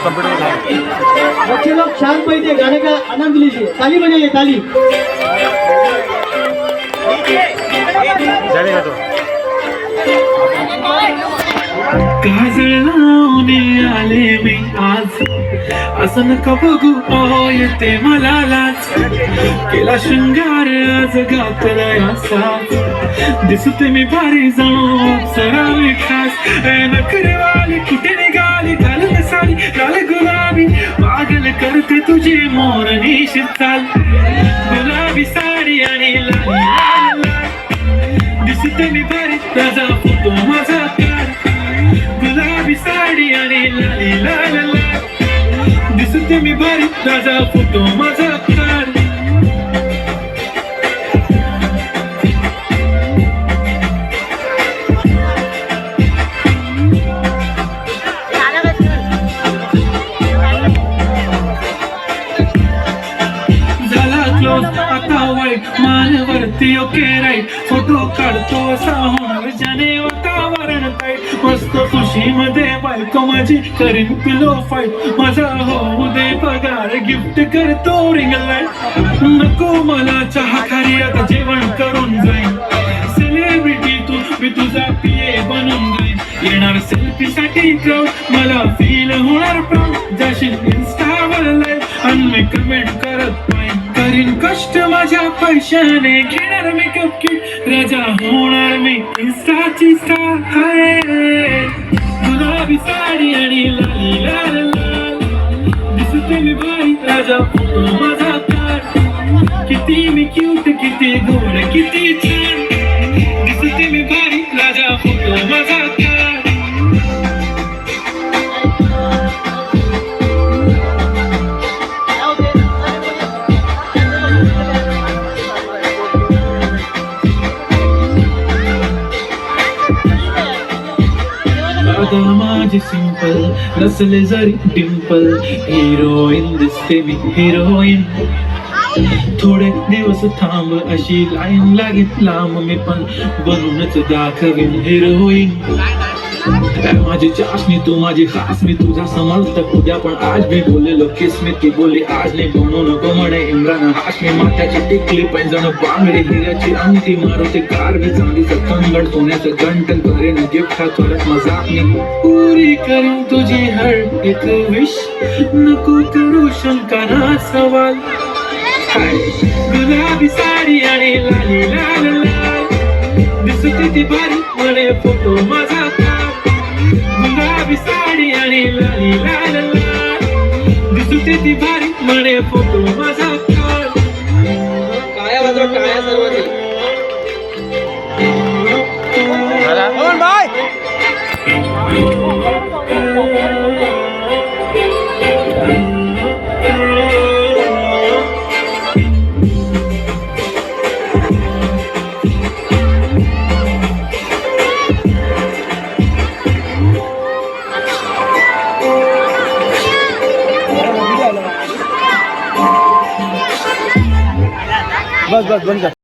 बच्चे लोग शांत बैठे, गाने का आनंद लीजिए, ताली बजाइए, ताली। जाने का तो काजळ लावणे आले मी आज, असं नका बघू येते मला लाज, केला शृंगार आज गातलाय असाच, दिसते मी भारी जाणू अप्सरा मी खास, नखरेवाली कुठे निघाली घालून साडी लाल गुलाबी, पागल करते तुझी मोरणी शिरताल, गुलाबी साडी आणि लाली लाल लाल, दिसते मी भारी ताजा फोटो माझा काढ, गुलाबी साडी आणि लाली लाल लाल, दिसते मी भारी ताजा फोटो माझा काढ. झाला क्लोज आता वाईट मानवरती ओके राईट, फोटो काढतो असा होणार ज्याने वातावरण टाईट, मस्त खुशीमध्ये बायको माझी करीन पिलो फाईट, माझा होऊ दे पगार गिफ्ट करतो रिंग लाईट, नको मला चहा खारी आता जेवण करून जाईन, सेलिब्रिटी तू मी तुझा पिये बनून जाईन, येणार सेल्फी साठी क्राऊड मला फील होणार प्राऊड, जाशील इन्स्टावर लाईव्ह आणि मी कमेंट करत पाहिन, करीन कष्ट माझ्या पैशाने घेणार मेकअप किट, राजा होणार मी इन्स्टाची स्टार आहे, गुलाबी साडी आणि लाली लाल लाल, दिसते मी भारी राजा फोटो माझा काढ, किती मी क्यूट किती गोड किती छान, दिसते मी भारी राजा फोटो माझा काढ. आता माझी सिंपल नसले जरी डिंपल, हिरोईन दिसते मी हिरोईन, थोडे दिवस थांब अशी लाईन लागेल लांब, मी पण बनूनच दाखवीन हिरोईन, माझी चाशनी तू माझी खास, मी तुझा समर्थक उद्या पण आज भी बोलेलो किस मी, ती बोली आज नाही बनू नको म्हणे इम्रान हाशमी, माथ्याची टिकली पैंजण बांगडी हिऱ्याची अंगठी, मारुती कार भी चांदीचं कंगण, सोन्याचं गंटन करेन गिफ्ट हा थोडत मजाकनी, पुरी करीन तुझी हर एक विश, नको करू शंका ना सवाल, गुलाबी साडी आणि लाली लाल लाल, दिसते ती भारी म्हणे फोटो माझा काढ, गुलाबी साडी आणि लाली लाल लाल, दिसते ती भारी म्हणे फोटो माझा काढ. टाळ्या वाजवा, टाळ्या सर्वांनी. बस बस बंद कर.